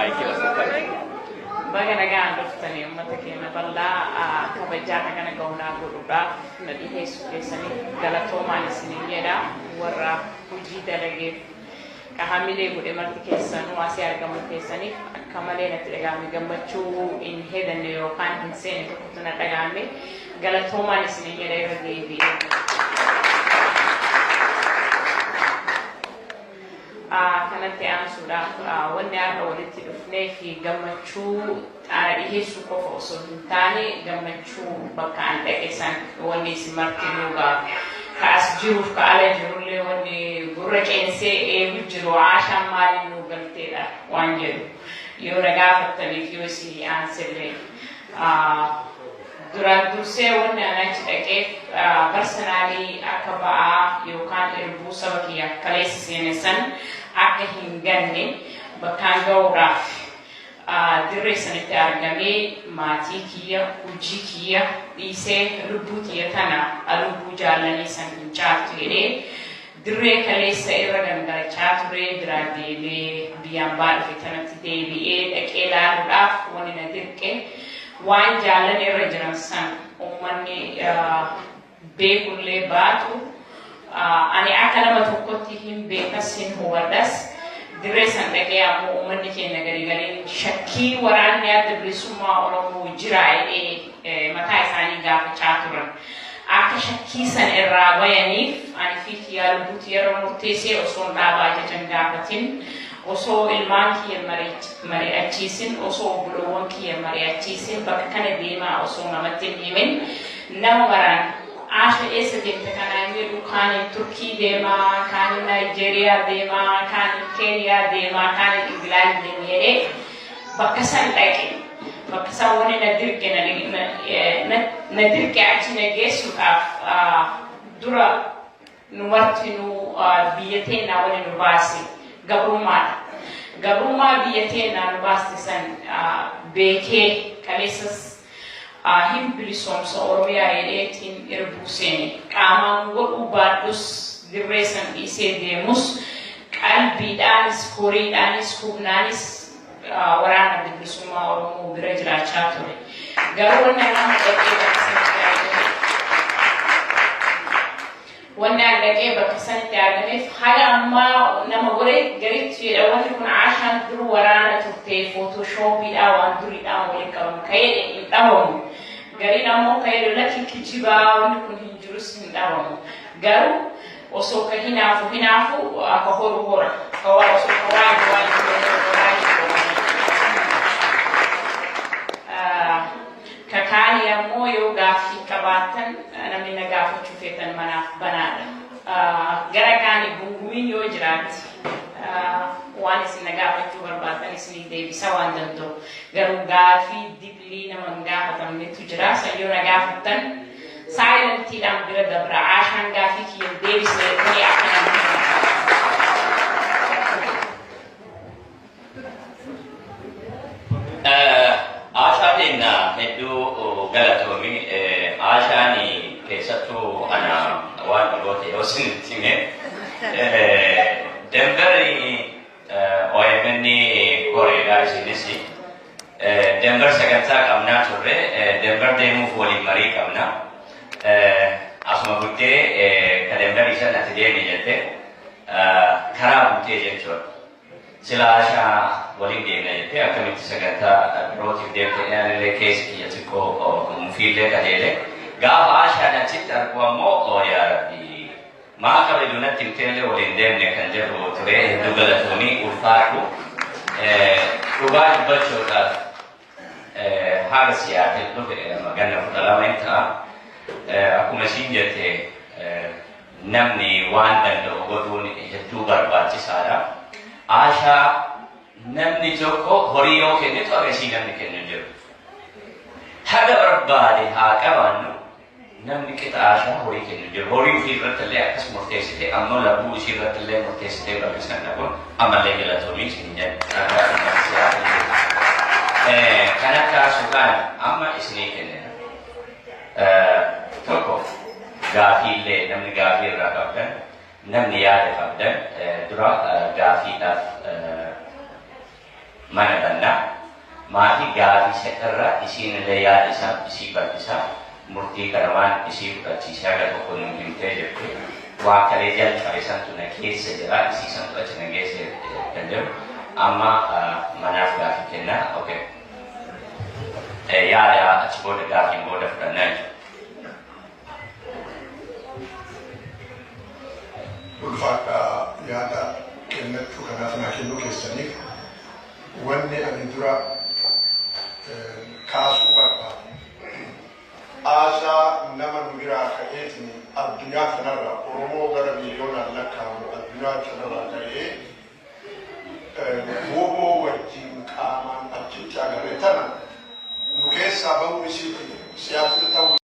maayikii lafatanii. Baga nagaan dhuftanii uummata keenya bal'aa kabajaa kana ga'uunaa godhuudhaaf na dhiheessu keessanii galatoomaan isiniin jedha warra hojii dalageef hamilee godhe marti keessanuu asii argamu keessaniif akka malee natti dhagahame gammachuu hin hedanne yookaan hin seene tokkotu na dhagahame galatoomaan isiniin jedha irra deebi'ee. Kanatti aansuudhaaf wanni har'a walitti dhufnee fi gammachuu dhiheessuu qofa osoo hin taane gammachuu bakka an dhaqe san wanni isin marti nuugaa kaas jiruuf ka ala jirullee wanni gurra ceensee eegu jiru aashaan maaliin nuu galteedha waan jedhu yoo na gaafattaniif yoo isin aansillee duraan dursee wanni an achi dhaqeef barsanaalii akka ba'aa yookaan erbuu saba kiyya kaleessa seenessan akka hin ganne bakkaan ga'uudhaaf dirree sanitti argamee maatii kiyya hojii kiyya dhiisee lubbuu kiyya tana lubbuu jaallanii san hin caaltu jedhee dirree kaleessa irra gangalachaa ture biraa deebi'ee biyyaan baadhufe tanatti deebi'ee dhaqee ilaaluudhaaf wanni na dirqe waan jaallan irra jiran san uummanni beekullee baatu ani akka nama tokkotti hin beekas hin hubadhas dirree san dhaqee ammoo uummanni keenya gariin shakkii waraanni adda bilisummaa Oromoo jira jedhee mataa isaanii gaafachaa turan. Akka shakkii san irraa bayaniif ani fi kiyyaa lubbuutti yeroo murteessee osoo dhaabaa jajan gaafatin osoo ilmaan kiyya mari'achiisin osoo obboloowwan kiyya mari'achiisin bakka kana deemaa osoo namatti hin himin nama maraan Aasha eessa deemte kanaan jedhu kaan Turkii deemaa, kaan Naayijeeriyaa deemaa, kaan Keeniyaa deemaa, kaan Ingilandi deemu jedhee bakka san dhaqe. Bakka san wanni na dirqe achi na geessuudhaaf dura nu marti nu biyya teennaa wanni nu baase gabrummaadha. Gabrummaa biyya teennaa nu baaste san beekee kaleessas hin bilisoomsa Oromiyaa jedheetiin erbuu seene qaamaan godhuu baadhus dirree san dhiisee deemus qalbiidhaanis horiidhaanis humnaanis waraana bilisummaa Oromoo bira jiraachaa ture. Garuu wanni nama dhaqee bakka sanitti argameef haga ammaa nama garitti jedha wanni kun aashaan dur waraana turtee footoshooppiidhaa waan duriidhaan waliin qabamu ka'ee hin dhabamu. Gariin ammoo ka'ee lakki kijibaa wanni kun hin jirus hin dhabamu. Garuu osoo ka hinaafu akka horu hora. Kawaa osoo kawaa kakaanii ammoo yoo gaaffii qabaatan namni na gaafachuu feetan manaaf banaadha. Gara kaanii gungumiin yoo jiraate waan isin na gaafachuu barbaatan isin deebisa waan danda'u. Garuu gaaffii diblii nama hin gaafatamnetu jira. San yoo na gaafattan saayilentiidhaan bira dabra aashaan gaaffii kiyya deebisee kuni akka namni Aashaatiin hedduu galatoomi. Aashaan keessattuu ana waan dhaloota yoo isinitti hime Denveri OMN koreedhaa isinis Denver sagantaa qabnaa turre Denver deemuuf waliin marii qabna. Asuma buttee ka Denverii san ati deemi jette karaa buttee jechuudha. Sila Aashaa waliin deemna jettee akkamitti sagantaa birootiif deemte illee keessi kiyya xiqqoo mufiillee qajeele. Gaafa Aashaan achitti argu ammoo yaa Rabbi maa kabaju natti himteellee waliin deemne kan jedhu ture hedduu galatoomii ulfaadhu. Dhugaa dubbachuudhaaf haala siyaatee dhufe ganna 12 ta'a. Akkuma isiin jette namni waan danda'u godhuun hedduu barbaachisaadha. Aashaa namni tokko horii yoo kennitu agarsiis namni kennu jiru. Haga barbaade haa qabaannu namni qixa Aashaa horii kennu jiru. Horii ofii irratti illee akkas murteessite ammoo labbuu ishii irratti illee murteessitee barreessan dhabuun ammallee galatoomii isin jedhu. Kan akka suuqaan amma isinii kennina. Tokko gaafii illee namni gaafii irraa qabdan namni yaada qabdan dura gaafiidhaaf mana bannaa maatii gaarii seerra isiin illee yaada isaa isii bal'isaa murtii kana waan isii fudhachiisee haga tokko nu himtee jirti waa kalee jalqabe santu na keessa jira isii santu achi na geesse kan jedhu amma manaaf gaafii kennaa okay yaada achi booda gaafii booda fudhannaa jechuudha. ulfaadha yaada kennachuu kanaaf naa kennuu keessaniif wanni ani dura kaasuu barbaadu aasaa nama nu biraa ka'eetiin addunyaa kanarra oromoo gara miliyoonaan lakkaa'amu addunyaa kanarra ka'ee WBO wajjin qaamaan achitti agarre tana nu keessaa bahuu isiiti siyaasni ta'uu